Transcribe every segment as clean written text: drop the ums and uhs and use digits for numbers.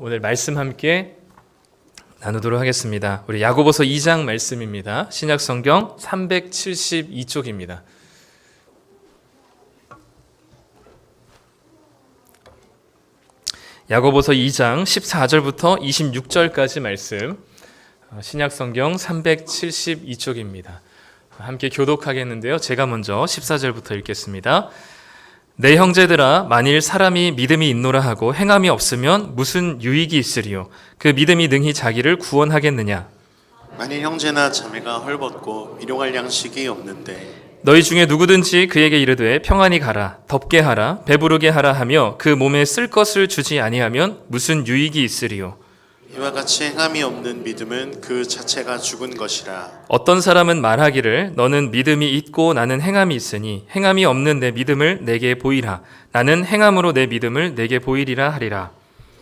오늘 말씀 함께 나누도록 하겠습니다. 우리 야고보서 2장 말씀입니다. 신약 성경 372쪽입니다. 야고보서 2장 14절부터 26절까지 말씀, 신약 성경 372쪽입니다. 함께 교독하겠는데요. 제가 먼저 14절부터 읽겠습니다. 내 형제들아, 만일 사람이 믿음이 있노라 하고 행함이 없으면 무슨 유익이 있으리요? 그 믿음이 능히 자기를 구원하겠느냐? 만일 형제나 자매가 헐벗고 일용할 양식이 없는데 너희 중에 누구든지 그에게 이르되 평안히 가라, 덥게 하라, 배부르게 하라 하며 그 몸에 쓸 것을 주지 아니하면 무슨 유익이 있으리요? 이와 같이 행함이 없는 믿음은 그 자체가 죽은 것이라. 어떤 사람은 말하기를 너는 믿음이 있고 나는 행함이 있으니 행함이 없는 내 믿음을 내게 보이라. 나는 행함으로 내 믿음을 내게 보이리라 하리라.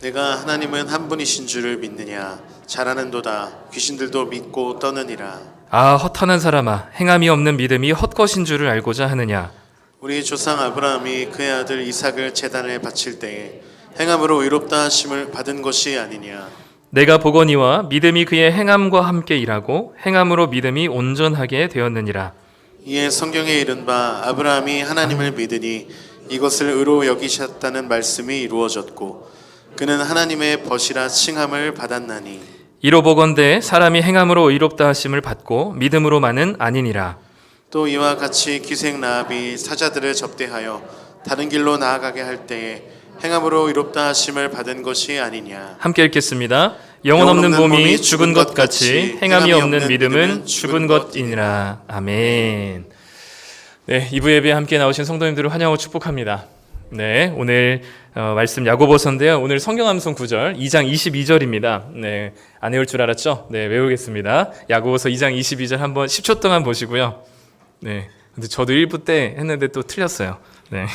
내가 하나님은 한 분이신 줄을 믿느냐? 잘하는도다. 귀신들도 믿고 떠느니라. 아, 허탄한 사람아, 행함이 없는 믿음이 헛것인 줄을 알고자 하느냐? 우리 조상 아브라함이 그의 아들 이삭을 제단에 바칠 때에 행함으로 의롭다 하심을 받은 것이 아니냐? 내가 보거니와 믿음이 그의 행함과 함께 일하고 행함으로 믿음이 온전하게 되었느니라. 이에 성경에 이른바 아브라함이 하나님을 믿으니 이것을 의로 여기셨다는 말씀이 이루어졌고 그는 하나님의 벗이라 칭함을 받았나니. 이로 보건대 사람이 행함으로 의롭다 하심을 받고 믿음으로만은 아니니라. 또 이와 같이 기생 라합이 사자들을 접대하여 다른 길로 나아가게 할 때에 행함으로 의롭다 하심을 받은 것이 아니냐. 함께 읽겠습니다. 영혼 없는 몸이 죽은 것 같이 행함이 없는 믿음은 죽은 것이니라. 아멘. 네, 2부 예배에 함께 나오신 성도님들을 환영하고 축복합니다. 네, 오늘 말씀 야고보서인데요. 오늘 성경 암송 9절 2장 22절입니다. 네, 안 외울 줄 알았죠? 네, 외우겠습니다. 야고보서 2장 22절 한번 10초 동안 보시고요. 네, 근데 저도 1부 때 했는데 또 틀렸어요. 네,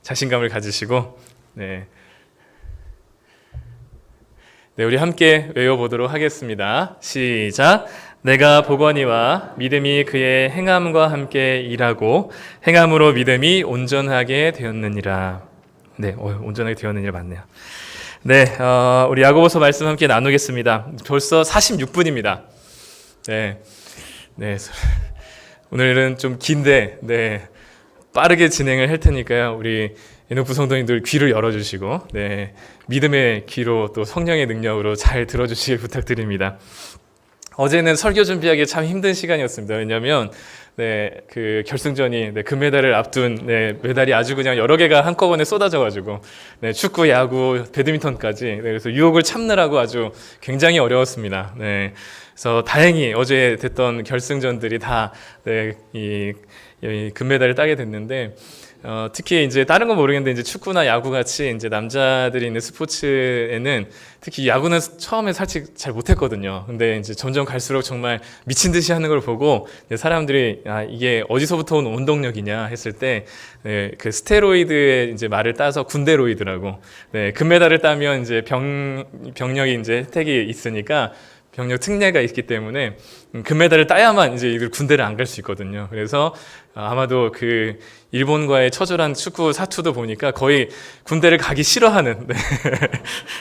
자신감을 가지시고 네, 우리 함께 외워보도록 하겠습니다. 시작. 내가 보거니와 믿음이 그의 행함과 함께 일하고 행함으로 믿음이 온전하게 되었느니라. 네, 온전하게 되었느니라 맞네요. 네, 우리 야고보서 말씀 함께 나누겠습니다. 벌써 46분입니다. 네, 오늘은 좀 긴데, 네, 빠르게 진행을 할 테니까요. 우리 예능부 성도님들 귀를 열어주시고, 네, 믿음의 귀로 또 성령의 능력으로 잘 들어주시길 부탁드립니다. 어제는 설교 준비하기 참 힘든 시간이었습니다. 왜냐하면 그 결승전이 금메달을 앞둔 메달이 아주 그냥 여러 개가 한꺼번에 쏟아져가지고 축구, 야구, 배드민턴까지 그래서 유혹을 참느라고 아주 굉장히 어려웠습니다. 그래서 다행히 어제 됐던 결승전들이 다 이 금메달을 따게 됐는데. 특히 이제 다른 건 모르겠는데 이제 축구나 야구 같이 이제 남자들이 있는 스포츠에는 특히 야구는 처음에 사실 잘 못했거든요. 근데 이제 점점 갈수록 정말 미친 듯이 하는 걸 보고 사람들이 이게 어디서부터 온 원동력이냐 했을 때 그 스테로이드의 이제 말을 따서 군대로이드라고 금메달을 따면 이제 병력이 이제 혜택이 있으니까. 병력 특례가 있기 때문에 금메달을 따야만 이제 이들 군대를 안 갈 수 있거든요. 그래서 아마도 그 일본과의 처절한 축구 사투도 보니까 거의 군대를 가기 싫어하는.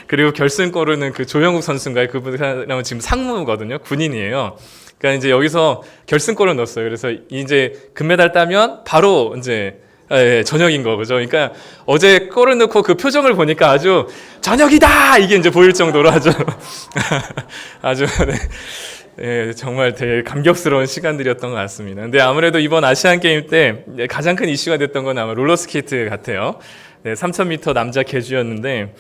그리고 결승골은 그 조영욱 선수인가요? 그분은 지금 상무거든요. 군인이에요. 그러니까 이제 여기서 결승골을 넣었어요. 그래서 이제 금메달 따면 바로 이제 저녁인 거, 그죠? 그러니까 어제 골을 넣고 그 표정을 보니까 아주 저녁이다! 이게 이제 보일 정도로 아주, 정말 되게 감격스러운 시간들이었던 것 같습니다. 근데 아무래도 이번 아시안 게임 때 가장 큰 이슈가 됐던 건 아마 롤러스케이트 같아요. 3000m 남자 계주였는데,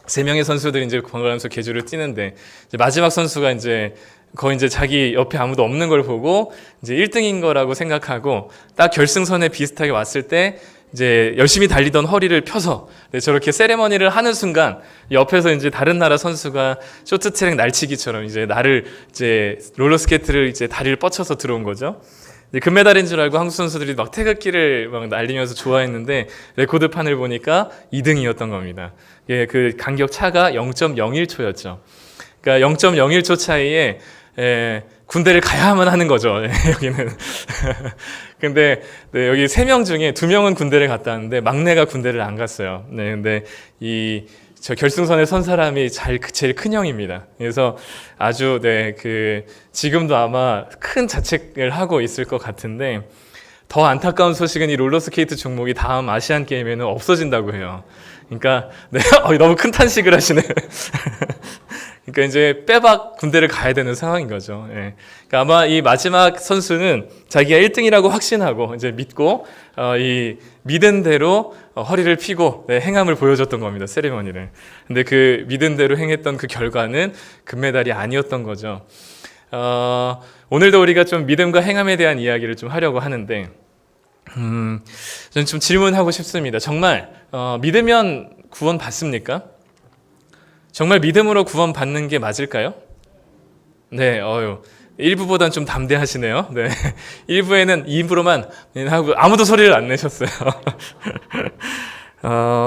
3명의 선수들이 이제 번갈아가면서 계주를 뛰는데, 이제 마지막 선수가 이제 거의 이제 자기 옆에 아무도 없는 걸 보고 이제 1등인 거라고 생각하고 딱 결승선에 비슷하게 왔을 때 이제 열심히 달리던 허리를 펴서 저렇게 세레머니를 하는 순간 옆에서 이제 다른 나라 선수가 쇼트트랙 날치기처럼 이제 이제 롤러스케이트를 이제 다리를 뻗쳐서 들어온 거죠. 금메달인 줄 알고 한국 선수들이 막 태극기를 막 날리면서 좋아했는데 레코드판을 보니까 2등이었던 겁니다. 그 간격 차가 0.01초였죠. 그러니까 0.01초 차이에 군대를 가야만 하는 거죠. 여기는. 근데 여기 3명 중에 2명은 군대를 갔다 왔는데 막내가 군대를 안 갔어요. 근데 이 저 결승선에 선 사람이 제일 큰 형입니다. 그래서 아주 지금도 아마 큰 자책을 하고 있을 것 같은데, 더 안타까운 소식은 이 롤러스케이트 종목이 다음 아시안 게임에는 없어진다고 해요. 그러니까 너무 큰 탄식을 하시네. 그러니까 이제 빼박 군대를 가야 되는 상황인 거죠. 예. 그러니까 아마 이 마지막 선수는 자기가 1등이라고 확신하고 이제 믿고 이 믿은 대로 허리를 펴고 행함을 보여줬던 겁니다. 세리머니를. 근데 그 믿은 대로 행했던 그 결과는 금메달이 아니었던 거죠. 오늘도 우리가 좀 믿음과 행함에 대한 이야기를 좀 하려고 하는데, 저는 좀 질문하고 싶습니다. 정말 믿으면 구원 받습니까? 정말 믿음으로 구원 받는 게 맞을까요? 네, 일부보단 좀 담대하시네요. 네, 일부에는 입으로만 하고 아무도 소리를 안 내셨어요.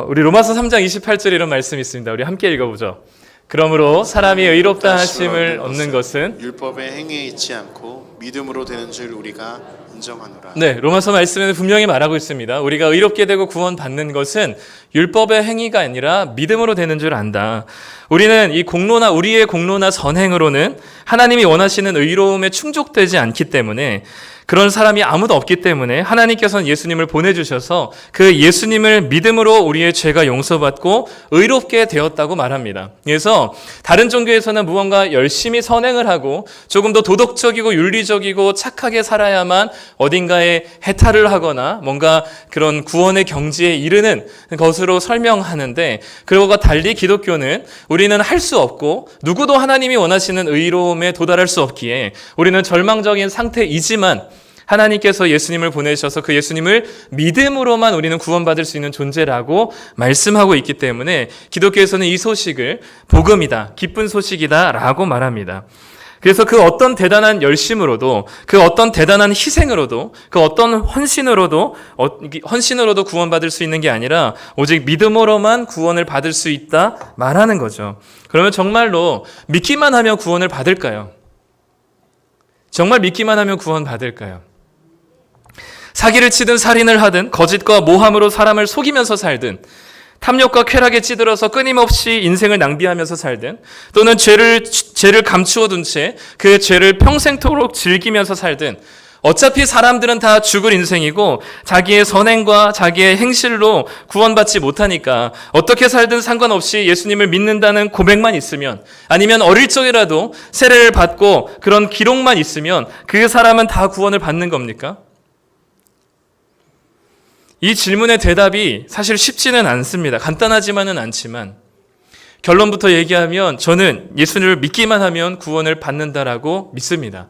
우리 로마서 3장 28절에 이런 말씀이 있습니다. 우리 함께 읽어보죠. 그러므로 사람이 의롭다 하심을 얻는 것은 율법의 행위에 있지 않고 믿음으로 되는 줄 우리가 인정하노라. 네, 로마서 말씀에는 분명히 말하고 있습니다. 우리가 의롭게 되고 구원받는 것은 율법의 행위가 아니라 믿음으로 되는 줄 안다. 우리는 우리의 공로나 선행으로는 하나님이 원하시는 의로움에 충족되지 않기 때문에, 그런 사람이 아무도 없기 때문에 하나님께서는 예수님을 보내주셔서 그 예수님을 믿음으로 우리의 죄가 용서받고 의롭게 되었다고 말합니다. 그래서 다른 종교에서는 무언가 열심히 선행을 하고 조금 더 도덕적이고 윤리적이고 착하게 살아야만 어딘가에 해탈을 하거나 뭔가 그런 구원의 경지에 이르는 것으로 설명하는데, 그것과 달리 기독교는 우리는 할 수 없고 누구도 하나님이 원하시는 의로움에 도달할 수 없기에 우리는 절망적인 상태이지만 하나님께서 예수님을 보내셔서 그 예수님을 믿음으로만 우리는 구원받을 수 있는 존재라고 말씀하고 있기 때문에 기독교에서는 이 소식을 복음이다, 기쁜 소식이다 라고 말합니다. 그래서 그 어떤 대단한 열심으로도, 그 어떤 대단한 희생으로도, 그 어떤 헌신으로도 구원받을 수 있는 게 아니라 오직 믿음으로만 구원을 받을 수 있다 말하는 거죠. 그러면 정말로 믿기만 하면 구원을 받을까요? 정말 믿기만 하면 구원 받을까요? 사기를 치든 살인을 하든 거짓과 모함으로 사람을 속이면서 살든 탐욕과 쾌락에 찌들어서 끊임없이 인생을 낭비하면서 살든, 또는 죄를 감추어 둔 채 그 죄를 평생토록 즐기면서 살든, 어차피 사람들은 다 죽을 인생이고 자기의 선행과 자기의 행실로 구원받지 못하니까 어떻게 살든 상관없이 예수님을 믿는다는 고백만 있으면, 아니면 어릴 적이라도 세례를 받고 그런 기록만 있으면 그 사람은 다 구원을 받는 겁니까? 이 질문의 대답이 사실 쉽지는 않습니다. 간단하지만은 않지만, 결론부터 얘기하면 저는 예수님을 믿기만 하면 구원을 받는다라고 믿습니다.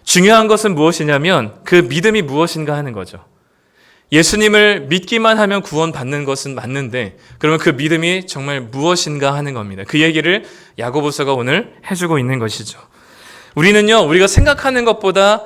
중요한 것은 무엇이냐면 그 믿음이 무엇인가 하는 거죠. 예수님을 믿기만 하면 구원받는 것은 맞는데, 그러면 그 믿음이 정말 무엇인가 하는 겁니다. 그 얘기를 야고보서가 오늘 해주고 있는 것이죠. 우리가 생각하는 것보다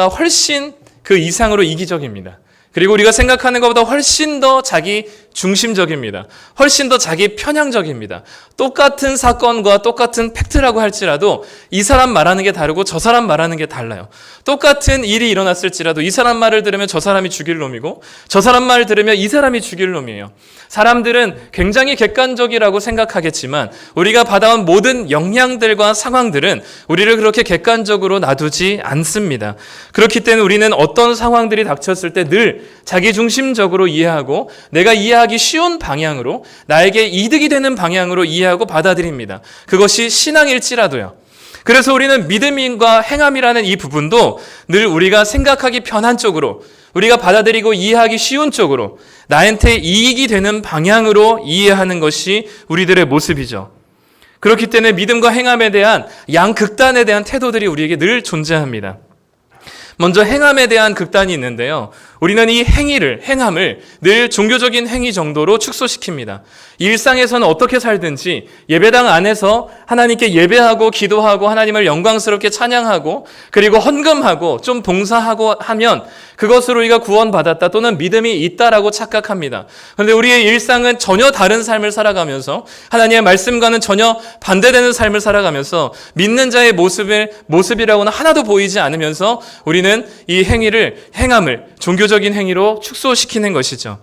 훨씬 그 이상으로 이기적입니다. 그리고 우리가 생각하는 것보다 훨씬 더 자기 중심적입니다. 훨씬 더 자기 편향적입니다. 똑같은 사건과 똑같은 팩트라고 할지라도 이 사람 말하는 게 다르고 저 사람 말하는 게 달라요. 똑같은 일이 일어났을지라도 이 사람 말을 들으면 저 사람이 죽일 놈이고 저 사람 말을 들으면 이 사람이 죽일 놈이에요. 사람들은 굉장히 객관적이라고 생각하겠지만 우리가 받아온 모든 영향들과 상황들은 우리를 그렇게 객관적으로 놔두지 않습니다. 그렇기 때문에 우리는 어떤 상황들이 닥쳤을 때 늘 자기중심적으로 이해하고 내가 이해하기 쉬운 방향으로, 나에게 이득이 되는 방향으로 이해하고 받아들입니다. 그것이 신앙일지라도요. 그래서 우리는 믿음과 행함이라는 이 부분도 늘 우리가 생각하기 편한 쪽으로, 우리가 받아들이고 이해하기 쉬운 쪽으로, 나한테 이익이 되는 방향으로 이해하는 것이 우리들의 모습이죠. 그렇기 때문에 믿음과 행함에 대한 양극단에 대한 태도들이 우리에게 늘 존재합니다. 먼저 행함에 대한 극단이 있는데요. 우리는 이 행함을 늘 종교적인 행위 정도로 축소시킵니다. 일상에서는 어떻게 살든지 예배당 안에서 하나님께 예배하고 기도하고 하나님을 영광스럽게 찬양하고 그리고 헌금하고 좀 봉사하고 하면 그것으로 우리가 구원받았다 또는 믿음이 있다라고 착각합니다. 그런데 우리의 일상은 전혀 다른 삶을 살아가면서 하나님의 말씀과는 전혀 반대되는 삶을 살아가면서 믿는 자의 모습이라고는 하나도 보이지 않으면서 우리는 이 행함을 종교적인 행위로 축소시키는 것이죠.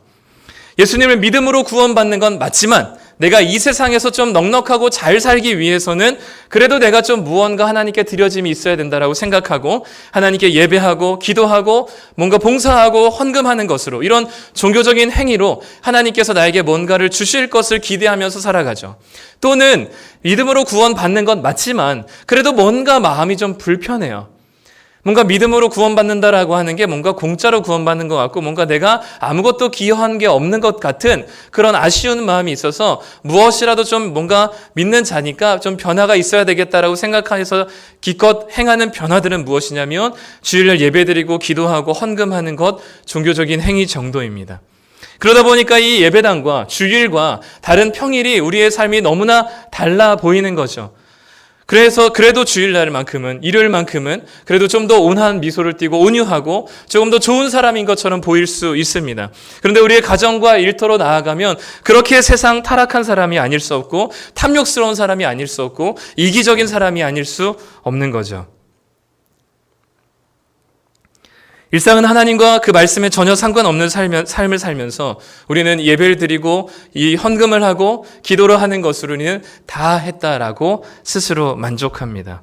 예수님을 믿음으로 구원받는 건 맞지만 내가 이 세상에서 좀 넉넉하고 잘 살기 위해서는 그래도 내가 좀 무언가 하나님께 드려짐이 있어야 된다라고 생각하고 하나님께 예배하고 기도하고 뭔가 봉사하고 헌금하는 것으로 이런 종교적인 행위로 하나님께서 나에게 뭔가를 주실 것을 기대하면서 살아가죠. 또는 믿음으로 구원받는 건 맞지만 그래도 뭔가 마음이 좀 불편해요. 뭔가 믿음으로 구원받는다라고 하는 게 뭔가 공짜로 구원받는 것 같고 뭔가 내가 아무것도 기여한 게 없는 것 같은 그런 아쉬운 마음이 있어서 무엇이라도 좀 뭔가 믿는 자니까 좀 변화가 있어야 되겠다라고 생각해서 기껏 행하는 변화들은 무엇이냐면 주일날 예배드리고 기도하고 헌금하는 것, 종교적인 행위 정도입니다. 그러다 보니까 이 예배당과 주일과 다른 평일이 우리의 삶이 너무나 달라 보이는 거죠. 그래서 그래도 주일날만큼은 일요일만큼은 그래도 좀 더 온화한 미소를 띠고 온유하고 조금 더 좋은 사람인 것처럼 보일 수 있습니다. 그런데 우리의 가정과 일터로 나아가면 그렇게 세상 타락한 사람이 아닐 수 없고 탐욕스러운 사람이 아닐 수 없고 이기적인 사람이 아닐 수 없는 거죠. 일상은 하나님과 그 말씀에 전혀 상관없는 삶을 살면서 우리는 예배를 드리고 이 헌금을 하고 기도를 하는 것으로 우리는 다 했다라고 스스로 만족합니다.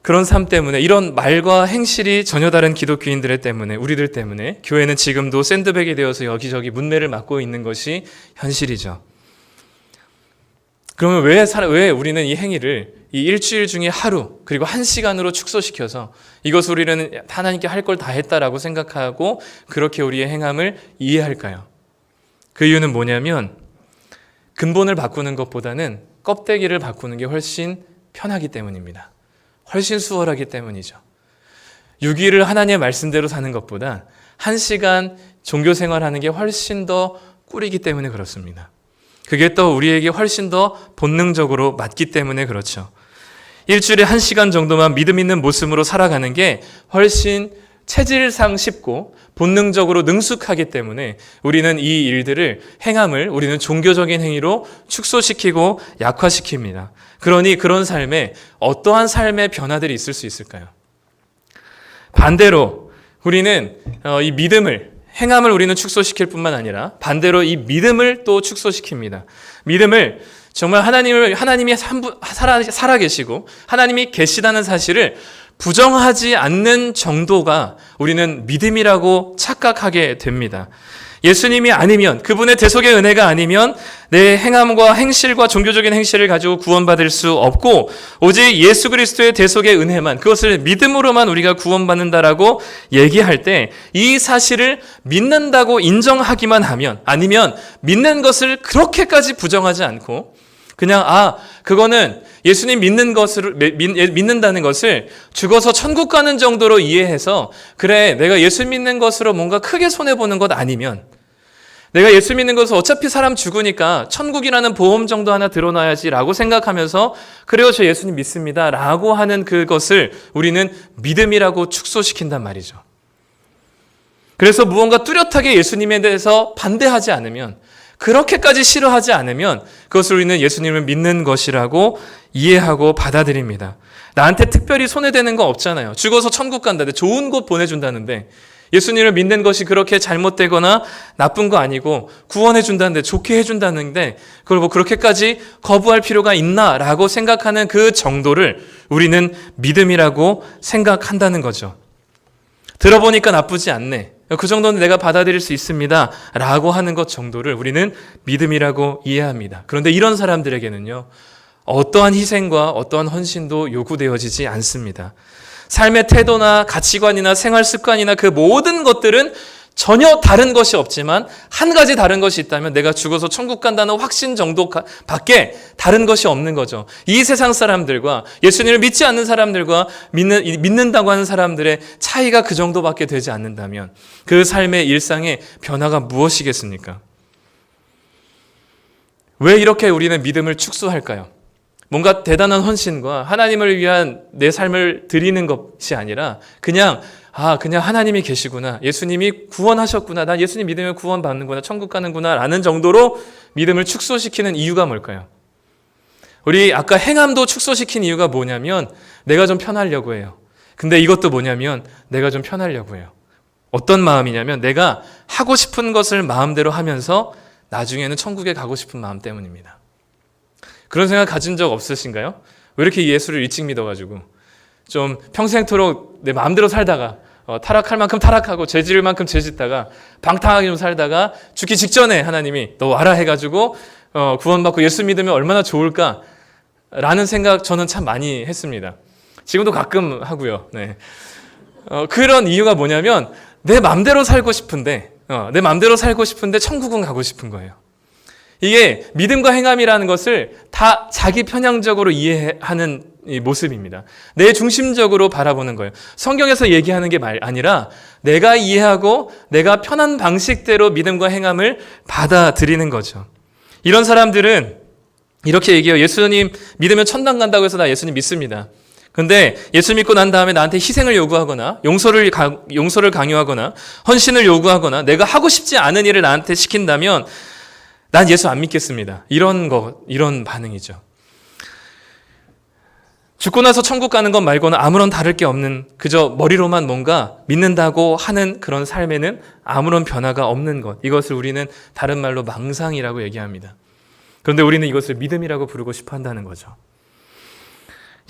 그런 삶 때문에 이런 말과 행실이 전혀 다른 기독교인들 때문에 우리들 때문에 교회는 지금도 샌드백이 되어서 여기저기 문매를 맞고 있는 것이 현실이죠. 그러면 왜 우리는 이 행위를 이 일주일 중에 하루 그리고 1시간으로 축소시켜서 이것을 우리는 하나님께 할 걸 다 했다라고 생각하고 그렇게 우리의 행함을 이해할까요? 그 이유는 뭐냐면 근본을 바꾸는 것보다는 껍데기를 바꾸는 게 훨씬 편하기 때문입니다. 훨씬 수월하기 때문이죠. 6일을 하나님의 말씀대로 사는 것보다 1시간 종교 생활하는 게 훨씬 더 꿀이기 때문에 그렇습니다. 그게 또 우리에게 훨씬 더 본능적으로 맞기 때문에 그렇죠. 일주일에 1시간 정도만 믿음 있는 모습으로 살아가는 게 훨씬 체질상 쉽고 본능적으로 능숙하기 때문에 우리는 이 일들을 행함을 우리는 종교적인 행위로 축소시키고 약화시킵니다. 그러니 그런 삶에 어떠한 삶의 변화들이 있을 수 있을까요? 반대로 우리는 이 믿음을 행함을 우리는 축소시킬 뿐만 아니라 반대로 이 믿음을 또 축소시킵니다. 믿음을 정말 하나님이 살아계시고 하나님이 계시다는 사실을 부정하지 않는 정도가 우리는 믿음이라고 착각하게 됩니다. 예수님이 아니면 그분의 대속의 은혜가 아니면 내 행함과 행실과 종교적인 행실을 가지고 구원받을 수 없고 오직 예수 그리스도의 대속의 은혜만 그것을 믿음으로만 우리가 구원받는다라고 얘기할 때 이 사실을 믿는다고 인정하기만 하면 아니면 믿는 것을 그렇게까지 부정하지 않고 그냥 그거는 예수님 믿는다는 것을 죽어서 천국 가는 정도로 이해해서 그래 내가 예수 믿는 것으로 뭔가 크게 손해보는 것 아니면 내가 예수 믿는 것은 어차피 사람 죽으니까 천국이라는 보험 정도 하나 들어놔야지 라고 생각하면서 그래요 저 예수님 믿습니다 라고 하는 그것을 우리는 믿음이라고 축소시킨단 말이죠. 그래서 무언가 뚜렷하게 예수님에 대해서 반대하지 않으면 그렇게까지 싫어하지 않으면 그것을 우리는 예수님을 믿는 것이라고 이해하고 받아들입니다. 나한테 특별히 손해되는 거 없잖아요. 죽어서 천국 간다는데 좋은 곳 보내준다는데 예수님을 믿는 것이 그렇게 잘못되거나 나쁜 거 아니고 구원해 준다는데 좋게 해준다는데 그걸 뭐 그렇게까지 거부할 필요가 있나라고 생각하는 그 정도를 우리는 믿음이라고 생각한다는 거죠. 들어보니까 나쁘지 않네. 그 정도는 내가 받아들일 수 있습니다. 라고 하는 것 정도를 우리는 믿음이라고 이해합니다. 그런데 이런 사람들에게는요, 어떠한 희생과 어떠한 헌신도 요구되어지지 않습니다. 삶의 태도나 가치관이나 생활 습관이나 그 모든 것들은 전혀 다른 것이 없지만 한 가지 다른 것이 있다면 내가 죽어서 천국 간다는 확신 정도 밖에 다른 것이 없는 거죠. 이 세상 사람들과 예수님을 믿지 않는 사람들과 믿는다고 하는 사람들의 차이가 그 정도밖에 되지 않는다면 그 삶의 일상의 변화가 무엇이겠습니까? 왜 이렇게 우리는 믿음을 축소할까요? 뭔가 대단한 헌신과 하나님을 위한 내 삶을 드리는 것이 아니라 그냥 하나님이 계시구나. 예수님이 구원하셨구나. 난 예수님 믿으면 구원받는구나. 천국 가는구나. 라는 정도로 믿음을 축소시키는 이유가 뭘까요? 우리 아까 행함도 축소시킨 이유가 뭐냐면 내가 좀 편하려고 해요. 근데 이것도 뭐냐면 내가 좀 편하려고 해요. 어떤 마음이냐면 내가 하고 싶은 것을 마음대로 하면서 나중에는 천국에 가고 싶은 마음 때문입니다. 그런 생각 가진 적 없으신가요? 왜 이렇게 예수를 일찍 믿어가지고 좀 평생토록 내 마음대로 살다가 타락할 만큼 타락하고 죄지을 만큼 죄짓다가 방탕하게 좀 살다가 죽기 직전에 하나님이 너 와라 해가지고 구원받고 예수 믿으면 얼마나 좋을까 라는 생각 저는 참 많이 했습니다. 지금도 가끔 하고요. 네. 그런 이유가 뭐냐면 내 마음대로 살고 싶은데 천국은 가고 싶은 거예요. 이게 믿음과 행함이라는 것을 다 자기 편향적으로 이해하는 이 모습입니다. 내 중심적으로 바라보는 거예요. 성경에서 얘기하는 게 아니라 내가 이해하고 내가 편한 방식대로 믿음과 행함을 받아들이는 거죠. 이런 사람들은 이렇게 얘기해요. 예수님 믿으면 천당 간다고 해서 나 예수님 믿습니다. 근데 예수 믿고 난 다음에 나한테 희생을 요구하거나 용서를 강요하거나 헌신을 요구하거나 내가 하고 싶지 않은 일을 나한테 시킨다면 난 예수 안 믿겠습니다. 이런 반응이죠. 죽고 나서 천국 가는 것 말고는 아무런 다를 게 없는 그저 머리로만 뭔가 믿는다고 하는 그런 삶에는 아무런 변화가 없는 것. 이것을 우리는 다른 말로 망상이라고 얘기합니다. 그런데 우리는 이것을 믿음이라고 부르고 싶어 한다는 거죠.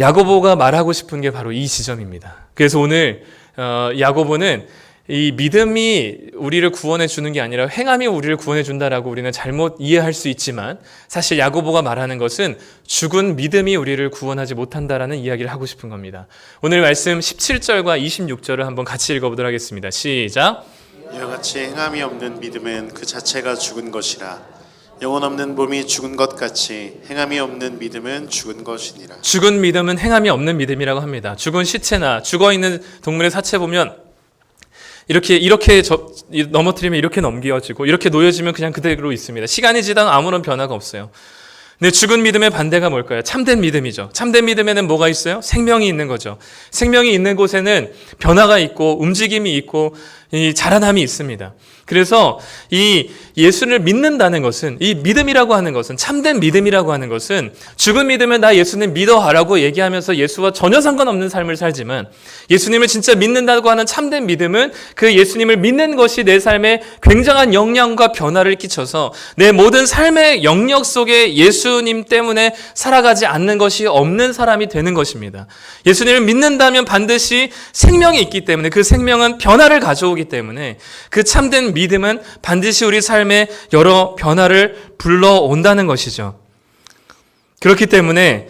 야고보가 말하고 싶은 게 바로 이 지점입니다. 그래서 오늘 야고보는 이 믿음이 우리를 구원해 주는 게 아니라 행함이 우리를 구원해 준다라고 우리는 잘못 이해할 수 있지만 사실 야고보가 말하는 것은 죽은 믿음이 우리를 구원하지 못한다라는 이야기를 하고 싶은 겁니다. 오늘 말씀 17절과 26절을 한번 같이 읽어보도록 하겠습니다. 시작. 이와 같이 행함이 없는 믿음은 그 자체가 죽은 것이라. 영혼 없는 몸이 죽은 것 같이 행함이 없는 믿음은 죽은 것이니라. 죽은 믿음은 행함이 없는 믿음이라고 합니다. 죽은 시체나 죽어있는 동물의 사체 보면 이렇게 넘어뜨리면 이렇게 넘겨지고 이렇게 놓여지면 그냥 그대로 있습니다. 시간이 지나도 아무런 변화가 없어요. 근데 죽은 믿음의 반대가 뭘까요? 참된 믿음이죠. 참된 믿음에는 뭐가 있어요? 생명이 있는 거죠. 생명이 있는 곳에는 변화가 있고 움직임이 있고 이 자라남이 있습니다. 그래서 이 예수를 믿는다는 것은 이 믿음이라고 하는 것은 참된 믿음이라고 하는 것은 죽은 믿으면 나 예수님 믿어하라고 얘기하면서 예수와 전혀 상관없는 삶을 살지만 예수님을 진짜 믿는다고 하는 참된 믿음은 그 예수님을 믿는 것이 내 삶에 굉장한 영향과 변화를 끼쳐서 내 모든 삶의 영역 속에 예수님 때문에 살아가지 않는 것이 없는 사람이 되는 것입니다. 예수님을 믿는다면 반드시 생명이 있기 때문에 그 생명은 변화를 가져오기 때문에 그 참된 믿음은 반드시 우리 삶에 여러 변화를 불러온다는 것이죠. 그렇기 때문에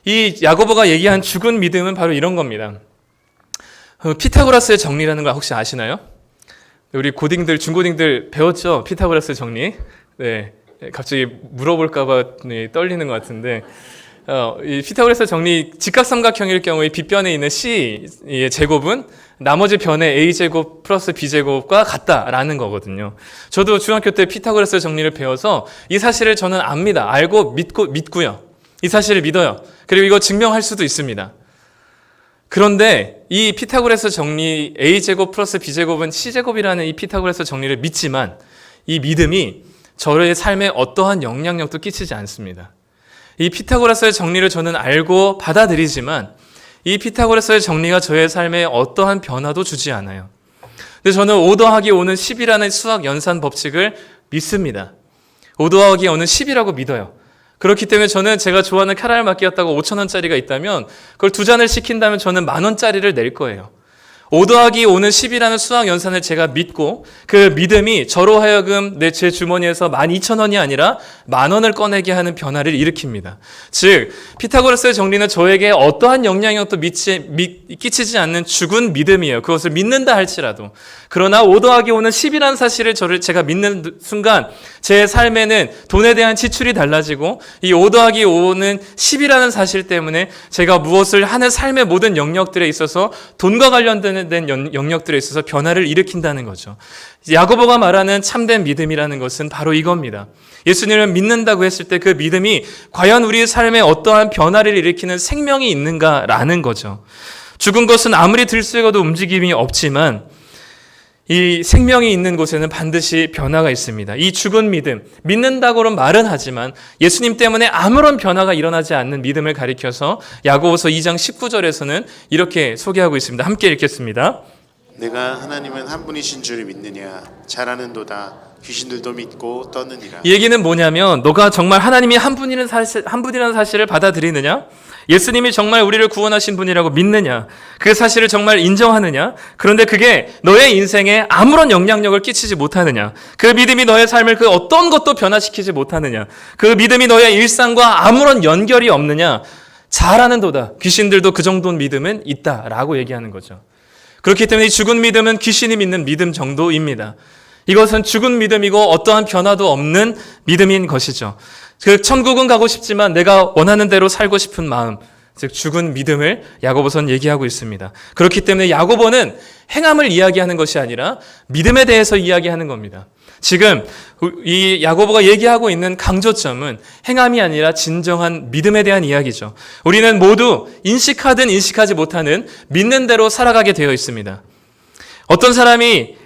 이 야고보가 얘기한 죽은 믿음은 바로 이런 겁니다. 피타고라스의 정리라는 걸 혹시 아시나요? 우리 중고딩들 배웠죠? 피타고라스의 정리. 네, 갑자기 물어볼까봐 떨리는 것 같은데 이 피타고라스의 정리 직각삼각형일 경우에 빗변에 있는 C의 제곱은 나머지 변의 A제곱 플러스 B제곱과 같다라는 거거든요. 저도 중학교 때 피타고라스의 정리를 배워서 이 사실을 저는 압니다. 알고 믿고요. 이 사실을 믿어요. 그리고 이거 증명할 수도 있습니다. 그런데 이 피타고라스 정리 A제곱 플러스 B제곱은 C제곱이라는 이 피타고라스 정리를 믿지만 이 믿음이 저의 삶에 어떠한 영향력도 끼치지 않습니다. 이 피타고라스의 정리를 저는 알고 받아들이지만 이 피타고라스의 정리가 저의 삶에 어떠한 변화도 주지 않아요. 근데 저는 5 더하기 5는 10이라는 수학 연산 법칙을 믿습니다. 5 더하기 5는 10이라고 믿어요. 그렇기 때문에 저는 제가 좋아하는 카라멜 마키아토가 5,000원짜리가 있다면 그걸 2잔을 시킨다면 저는 10,000원짜리를 낼 거예요. 5 더하기 5는 10이라는 수학 연산을 제가 믿고 그 믿음이 저로 하여금 제 주머니에서 12,000원이 아니라 10,000원을 꺼내게 하는 변화를 일으킵니다. 즉 피타고라스의 정리는 저에게 어떠한 영향력도 끼치지 않는 죽은 믿음이에요. 그것을 믿는다 할지라도. 그러나 5 더하기 5는 10이라는 사실을 제가 믿는 순간 제 삶에는 돈에 대한 지출이 달라지고 이 5 더하기 5는 10이라는 사실 때문에 제가 무엇을 하는 삶의 모든 영역들에 있어서 돈과 관련된 영역들에 있어서 변화를 일으킨다는 거죠. 야고보가 말하는 참된 믿음이라는 것은 바로 이겁니다. 예수님을 믿는다고 했을 때 그 믿음이 과연 우리의 삶에 어떠한 변화를 일으키는 생명이 있는가라는 거죠. 죽은 것은 아무리 들썩여도 움직임이 없지만 이 생명이 있는 곳에는 반드시 변화가 있습니다. 이 죽은 믿음, 믿는다고는 말은 하지만 예수님 때문에 아무런 변화가 일어나지 않는 믿음을 가리켜서 야고보서 2장 19절에서는 이렇게 소개하고 있습니다. 함께 읽겠습니다. 내가 하나님은 한 분이신 줄을 믿느냐 잘하는도다 귀신들도 믿고 떠느니라. 이 얘기는 뭐냐면 너가 정말 하나님이 한 분이라는 사실을 받아들이느냐? 예수님이 정말 우리를 구원하신 분이라고 믿느냐? 그 사실을 정말 인정하느냐? 그런데 그게 너의 인생에 아무런 영향력을 끼치지 못하느냐? 그 믿음이 너의 삶을 그 어떤 것도 변화시키지 못하느냐? 그 믿음이 너의 일상과 아무런 연결이 없느냐? 잘하는도다. 귀신들도 그 정도 믿음은 있다라고 얘기하는 거죠. 그렇기 때문에 이 죽은 믿음은 귀신이 믿는 믿음 정도입니다. 이것은 죽은 믿음이고 어떠한 변화도 없는 믿음인 것이죠. 그 천국은 가고 싶지만 내가 원하는 대로 살고 싶은 마음, 즉 죽은 믿음을 야고보서는 얘기하고 있습니다. 그렇기 때문에 야고보는 행함을 이야기하는 것이 아니라 믿음에 대해서 이야기하는 겁니다. 지금 이 야고보가 얘기하고 있는 강조점은 행함이 아니라 진정한 믿음에 대한 이야기죠. 우리는 모두 인식하든 인식하지 못하는 믿는 대로 살아가게 되어 있습니다. 어떤 사람이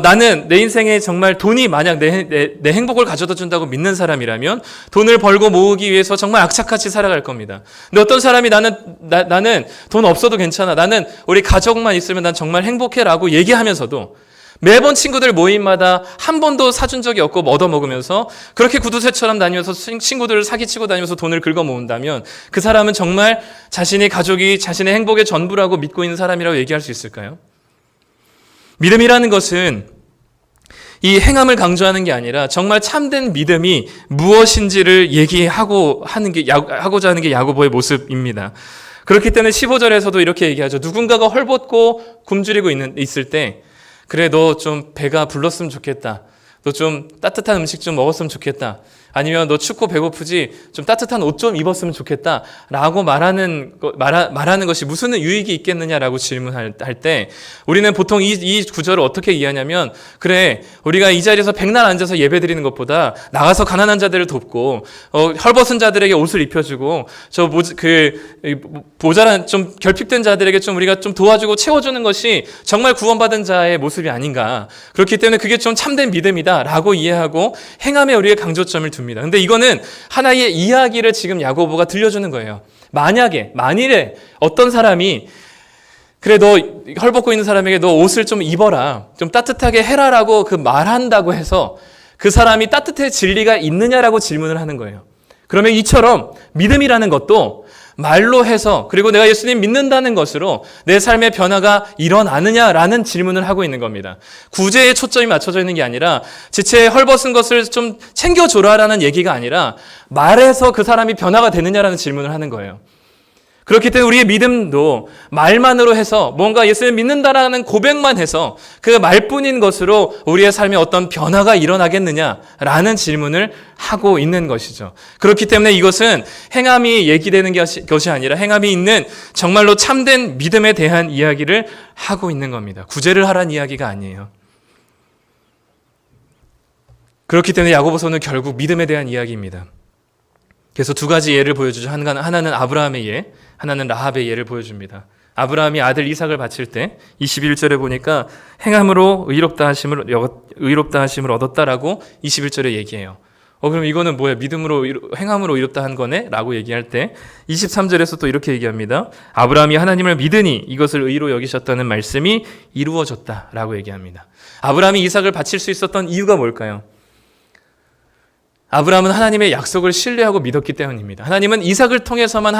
나는 내 인생에 정말 돈이 만약 내 행복을 가져다 준다고 믿는 사람이라면 돈을 벌고 모으기 위해서 정말 악착같이 살아갈 겁니다. 근데 어떤 사람이 나는 돈 없어도 괜찮아. 나는 우리 가족만 있으면 난 정말 행복해라고 얘기하면서도 매번 친구들 모임마다 한 번도 사준 적이 없고 얻어먹으면서 그렇게 구두쇠처럼 다니면서 친구들을 사기치고 다니면서 돈을 긁어 모은다면 그 사람은 정말 자신의 가족이 자신의 행복의 전부라고 믿고 있는 사람이라고 얘기할 수 있을까요? 믿음이라는 것은 이 행함을 강조하는 게 아니라 정말 참된 믿음이 무엇인지를 하고자 하는 게 야고보의 모습입니다. 그렇기 때문에 15절에서도 이렇게 얘기하죠. 누군가가 헐벗고 굶주리고 있을 때 그래 너 좀 배가 불렀으면 좋겠다. 너 좀 따뜻한 음식 좀 먹었으면 좋겠다. 아니면 너 춥고 배고프지 좀 따뜻한 옷 좀 입었으면 좋겠다 라고 말하는 것이 무슨 유익이 있겠느냐라고 질문할 때 우리는 보통 이 구절을 어떻게 이해하냐면 그래 우리가 이 자리에서 백날 앉아서 예배 드리는 것보다 나가서 가난한 자들을 돕고 헐벗은 자들에게 옷을 입혀주고 모자란 좀 결핍된 자들에게 좀 우리가 좀 도와주고 채워주는 것이 정말 구원받은 자의 모습이 아닌가. 그렇기 때문에 그게 좀 참된 믿음이다 라고 이해하고 행함에 우리의 강조점을 둡니다. 근데 이거는 하나의 이야기를 지금 야고보가 들려주는 거예요. 만일에 어떤 사람이 그래 너 헐벗고 있는 사람에게 너 옷을 좀 입어라 좀 따뜻하게 해라라고 말한다고 해서 그 사람이 따뜻해질 리가 있느냐라고 질문을 하는 거예요. 그러면 이처럼 믿음이라는 것도 말로 해서 그리고 내가 예수님 믿는다는 것으로 내 삶의 변화가 일어나느냐라는 질문을 하고 있는 겁니다. 구제에 초점이 맞춰져 있는 게 아니라 지체에 헐벗은 것을 좀 챙겨줘라라는 얘기가 아니라 말해서 그 사람이 변화가 되느냐라는 질문을 하는 거예요. 그렇기 때문에 우리의 믿음도 말만으로 해서 뭔가 예수님 믿는다라는 고백만 해서 그 말뿐인 것으로 우리의 삶에 어떤 변화가 일어나겠느냐라는 질문을 하고 있는 것이죠. 그렇기 때문에 이것은 행함이 얘기되는 것이 아니라 행함이 있는 정말로 참된 믿음에 대한 이야기를 하고 있는 겁니다. 구제를 하라는 이야기가 아니에요. 그렇기 때문에 야고보서는 결국 믿음에 대한 이야기입니다. 그래서 두 가지 예를 보여주죠. 하나는 아브라함의 예, 하나는 라합의 예를 보여줍니다. 아브라함이 아들 이삭을 바칠 때 21절에 보니까 행함으로 의롭다 하심을 얻었다라고 21절에 얘기해요. 그럼 이거는 뭐야? 행함으로 의롭다 한 거네? 라고 얘기할 때 23절에서 또 이렇게 얘기합니다. 아브라함이 하나님을 믿으니 이것을 의로 여기셨다는 말씀이 이루어졌다라고 얘기합니다. 아브라함이 이삭을 바칠 수 있었던 이유가 뭘까요? 아브라함은 하나님의 약속을 신뢰하고 믿었기 때문입니다. 하나님은 이삭을 통해서만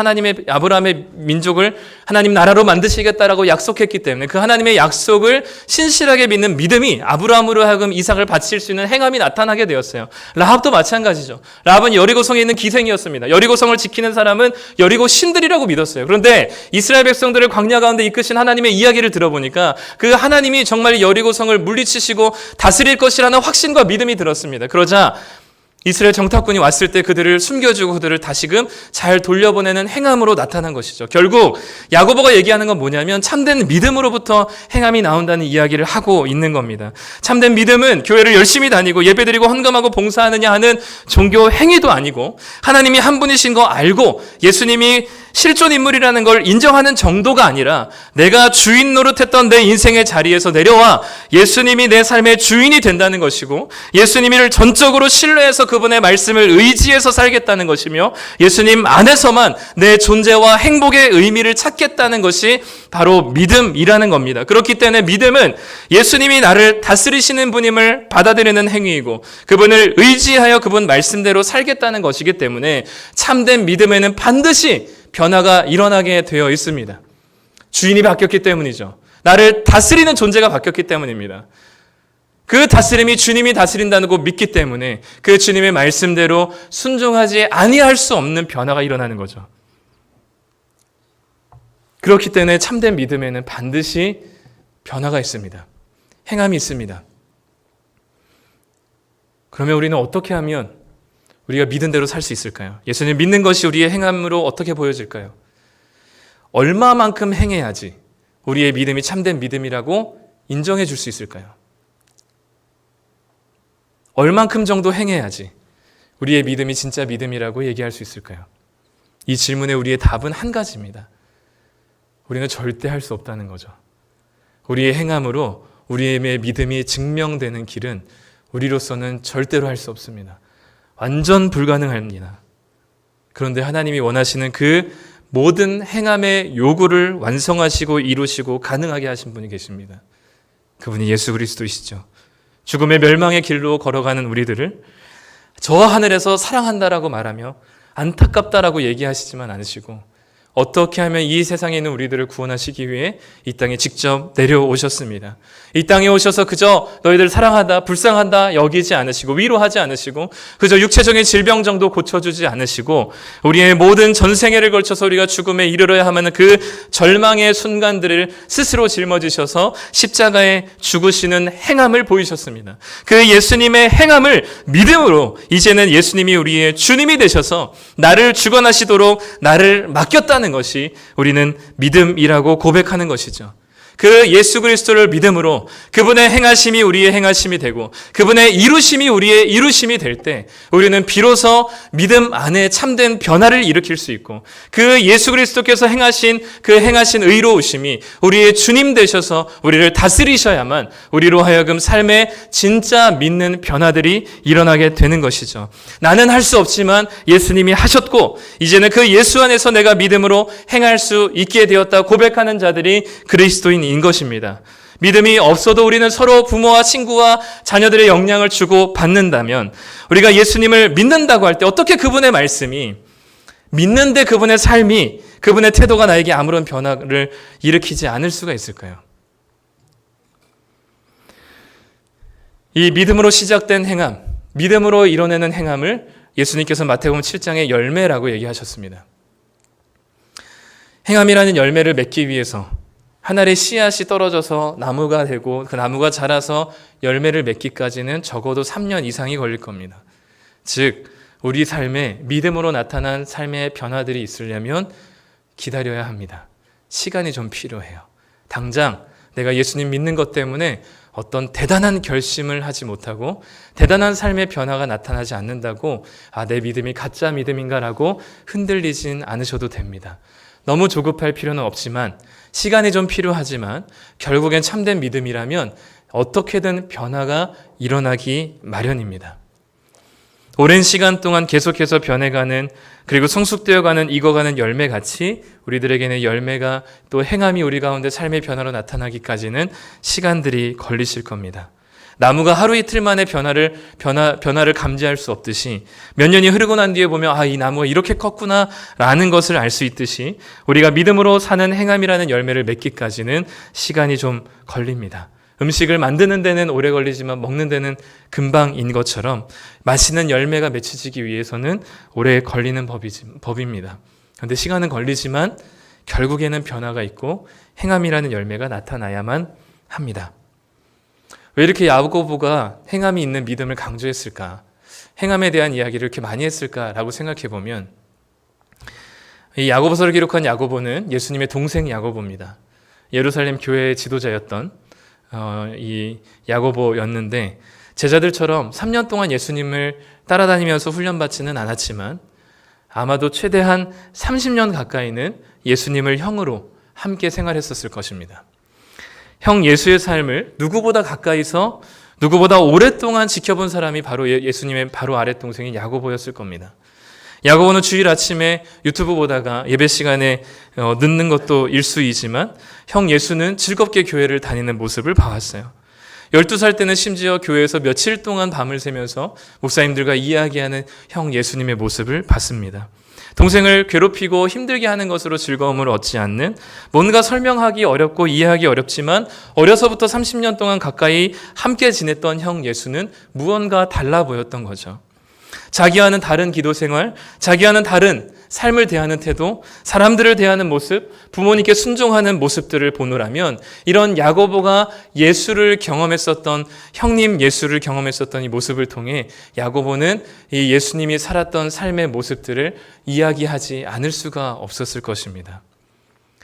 아브라함의 민족을 하나님 나라로 만드시겠다라고 약속했기 때문에 그 하나님의 약속을 신실하게 믿는 믿음이 아브라함으로 하여금 이삭을 바칠 수 있는 행함이 나타나게 되었어요. 라합도 마찬가지죠. 라합은 여리고성에 있는 기생이었습니다. 여리고성을 지키는 사람은 여리고 신들이라고 믿었어요. 그런데 이스라엘 백성들을 광야 가운데 이끄신 하나님의 이야기를 들어보니까 그 하나님이 정말 여리고성을 물리치시고 다스릴 것이라는 확신과 믿음이 들었습니다. 그러자 이스라엘 정탐꾼이 왔을 때 그들을 숨겨주고 그들을 다시금 잘 돌려보내는 행함으로 나타난 것이죠. 결국 야고보가 얘기하는 건 뭐냐면 참된 믿음으로부터 행함이 나온다는 이야기를 하고 있는 겁니다. 참된 믿음은 교회를 열심히 다니고 예배드리고 헌금하고 봉사하느냐 하는 종교 행위도 아니고 하나님이 한 분이신 거 알고 예수님이 실존 인물이라는 걸 인정하는 정도가 아니라 내가 주인 노릇했던 내 인생의 자리에서 내려와 예수님이 내 삶의 주인이 된다는 것이고 예수님을 전적으로 신뢰해서 그분의 말씀을 의지해서 살겠다는 것이며 예수님 안에서만 내 존재와 행복의 의미를 찾겠다는 것이 바로 믿음이라는 겁니다. 그렇기 때문에 믿음은 예수님이 나를 다스리시는 분임을 받아들이는 행위이고 그분을 의지하여 그분 말씀대로 살겠다는 것이기 때문에 참된 믿음에는 반드시 변화가 일어나게 되어 있습니다. 주인이 바뀌었기 때문이죠. 나를 다스리는 존재가 바뀌었기 때문입니다. 그 다스림이 주님이 다스린다는 거 믿기 때문에 그 주님의 말씀대로 순종하지 아니할 수 없는 변화가 일어나는 거죠. 그렇기 때문에 참된 믿음에는 반드시 변화가 있습니다. 행함이 있습니다. 그러면 우리는 어떻게 하면 우리가 믿은 대로 살 수 있을까요? 예수님 믿는 것이 우리의 행함으로 어떻게 보여질까요? 얼마만큼 행해야지 우리의 믿음이 참된 믿음이라고 인정해 줄 수 있을까요? 얼만큼 정도 행해야지 우리의 믿음이 진짜 믿음이라고 얘기할 수 있을까요? 이 질문에 우리의 답은 한 가지입니다. 우리는 절대 할 수 없다는 거죠. 우리의 행함으로 우리의 믿음이 증명되는 길은 우리로서는 절대로 할 수 없습니다. 완전 불가능합니다. 그런데 하나님이 원하시는 그 모든 행함의 요구를 완성하시고 이루시고 가능하게 하신 분이 계십니다. 그분이 예수 그리스도이시죠. 죽음의 멸망의 길로 걸어가는 우리들을 저 하늘에서 사랑한다라고 말하며 안타깝다라고 얘기하시지만 않으시고 어떻게 하면 이 세상에 있는 우리들을 구원하시기 위해 이 땅에 직접 내려오셨습니다. 이 땅에 오셔서 그저 너희들 사랑하다, 불쌍하다 여기지 않으시고 위로하지 않으시고 그저 육체적인 질병 정도 고쳐주지 않으시고 우리의 모든 전생애를 걸쳐서 우리가 죽음에 이르러야 하는 그 절망의 순간들을 스스로 짊어지셔서 십자가에 죽으시는 행함을 보이셨습니다. 그 예수님의 행함을 믿음으로 이제는 예수님이 우리의 주님이 되셔서 나를 주관하시도록 나를 맡겼다는 것이 우리는 믿음이라고 고백하는 것이죠. 그 예수 그리스도를 믿음으로 그분의 행하심이 우리의 행하심이 되고 그분의 이루심이 우리의 이루심이 될 때 우리는 비로소 믿음 안에 참된 변화를 일으킬 수 있고 그 예수 그리스도께서 행하신 그 행하신 의로우심이 우리의 주님 되셔서 우리를 다스리셔야만 우리로 하여금 삶에 진짜 믿는 변화들이 일어나게 되는 것이죠. 나는 할 수 없지만 예수님이 하셨고 이제는 그 예수 안에서 내가 믿음으로 행할 수 있게 되었다 고백하는 자들이 그리스도인인 것입니다. 믿음이 없어도 우리는 서로 부모와 친구와 자녀들의 영향을 주고 받는다면 우리가 예수님을 믿는다고 할 때 어떻게 그분의 말씀이 믿는데 그분의 삶이 그분의 태도가 나에게 아무런 변화를 일으키지 않을 수가 있을까요? 이 믿음으로 시작된 행함, 믿음으로 이뤄내는 행함을 예수님께서 마태복음 7장의 열매라고 얘기하셨습니다. 행함이라는 열매를 맺기 위해서 한 알의 씨앗이 떨어져서 나무가 되고 그 나무가 자라서 열매를 맺기까지는 적어도 3년 이상이 걸릴 겁니다. 즉 우리 삶에 믿음으로 나타난 삶의 변화들이 있으려면 기다려야 합니다. 시간이 좀 필요해요. 당장 내가 예수님 믿는 것 때문에 어떤 대단한 결심을 하지 못하고 대단한 삶의 변화가 나타나지 않는다고 내 믿음이 가짜 믿음인가라고 흔들리진 않으셔도 됩니다. 너무 조급할 필요는 없지만 시간이 좀 필요하지만 결국엔 참된 믿음이라면 어떻게든 변화가 일어나기 마련입니다. 오랜 시간 동안 계속해서 변해가는 그리고 성숙되어가는 익어가는 열매같이 우리들에게는 열매가 또 행함이 우리 가운데 삶의 변화로 나타나기까지는 시간들이 걸리실 겁니다. 나무가 하루 이틀 만에 변화를 감지할 수 없듯이 몇 년이 흐르고 난 뒤에 보면 이 나무가 이렇게 컸구나 라는 것을 알 수 있듯이 우리가 믿음으로 사는 행함이라는 열매를 맺기까지는 시간이 좀 걸립니다. 음식을 만드는 데는 오래 걸리지만 먹는 데는 금방인 것처럼 맛있는 열매가 맺혀지기 위해서는 오래 걸리는 법입니다. 그런데 시간은 걸리지만 결국에는 변화가 있고 행함이라는 열매가 나타나야만 합니다. 왜 이렇게 야고보가 행함이 있는 믿음을 강조했을까? 행함에 대한 이야기를 이렇게 많이 했을까라고 생각해 보면 이 야고보서를 기록한 야고보는 예수님의 동생 야고보입니다. 예루살렘 교회의 지도자였던 이 야고보였는데 제자들처럼 3년 동안 예수님을 따라다니면서 훈련받지는 않았지만 아마도 최대한 30년 가까이는 예수님을 형으로 함께 생활했었을 것입니다. 형 예수의 삶을 누구보다 가까이서 누구보다 오랫동안 지켜본 사람이 바로 예수님의 바로 아랫동생인 야고보였을 겁니다. 야고보는 주일 아침에 유튜브 보다가 예배 시간에 늦는 것도 일수이지만 형 예수는 즐겁게 교회를 다니는 모습을 봐왔어요. 12살 때는 심지어 교회에서 며칠 동안 밤을 새면서 목사님들과 이야기하는 형 예수님의 모습을 봤습니다. 동생을 괴롭히고 힘들게 하는 것으로 즐거움을 얻지 않는, 뭔가 설명하기 어렵고 이해하기 어렵지만 어려서부터 30년 동안 가까이 함께 지냈던 형 예수는 무언가 달라 보였던 거죠. 자기와는 다른 기도 생활, 자기와는 다른 삶을 대하는 태도, 사람들을 대하는 모습, 부모님께 순종하는 모습들을 보노라면 이런 야고보가 예수를 경험했었던, 형님 예수를 경험했었던 이 모습을 통해 야고보는 이 예수님이 살았던 삶의 모습들을 이야기하지 않을 수가 없었을 것입니다.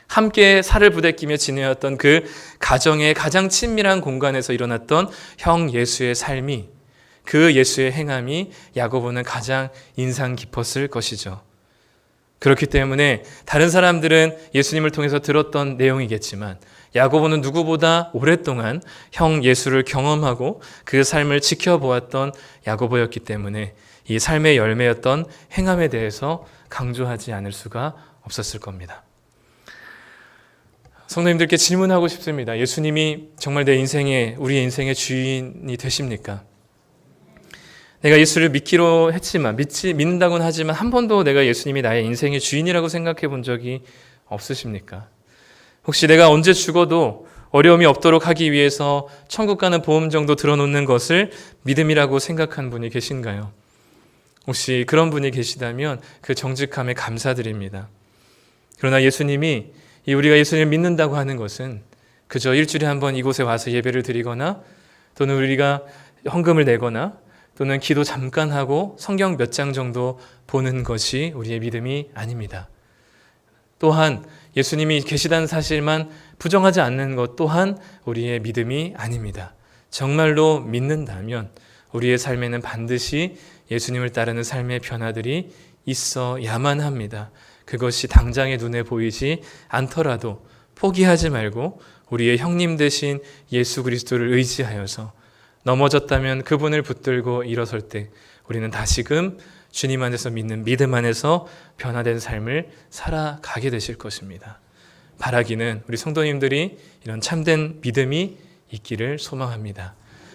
함께 살을 부대끼며 지내었던 그 가정의 가장 친밀한 공간에서 일어났던 형 예수의 삶이, 그 예수의 행함이 야고보는 가장 인상 깊었을 것이죠. 그렇기 때문에 다른 사람들은 예수님을 통해서 들었던 내용이겠지만 야고보는 누구보다 오랫동안 형 예수를 경험하고 그 삶을 지켜보았던 야고보였기 때문에 이 삶의 열매였던 행함에 대해서 강조하지 않을 수가 없었을 겁니다. 성도님들께 질문하고 싶습니다. 예수님이 정말 내 인생의, 우리의 인생의 주인이 되십니까? 내가 예수를 믿기로 했지만, 믿는다고는 하지만 한 번도 내가 예수님이 나의 인생의 주인이라고 생각해 본 적이 없으십니까? 혹시 내가 언제 죽어도 어려움이 없도록 하기 위해서 천국 가는 보험 정도 들어놓는 것을 믿음이라고 생각한 분이 계신가요? 혹시 그런 분이 계시다면 그 정직함에 감사드립니다. 그러나 예수님이, 우리가 예수님을 믿는다고 하는 것은 그저 일주일에 한 번 이곳에 와서 예배를 드리거나 또는 우리가 헌금을 내거나 또는 기도 잠깐 하고 성경 몇 장 정도 보는 것이 우리의 믿음이 아닙니다. 또한 예수님이 계시다는 사실만 부정하지 않는 것 또한 우리의 믿음이 아닙니다. 정말로 믿는다면 우리의 삶에는 반드시 예수님을 따르는 삶의 변화들이 있어야만 합니다. 그것이 당장의 눈에 보이지 않더라도 포기하지 말고 우리의 형님 되신 예수 그리스도를 의지하여서 넘어졌다면 그분을 붙들고 일어설 때 우리는 다시금 주님 안에서 믿는 믿음 안에서 변화된 삶을 살아가게 되실 것입니다. 바라기는 우리 성도님들이 이런 참된 믿음이 있기를 소망합니다.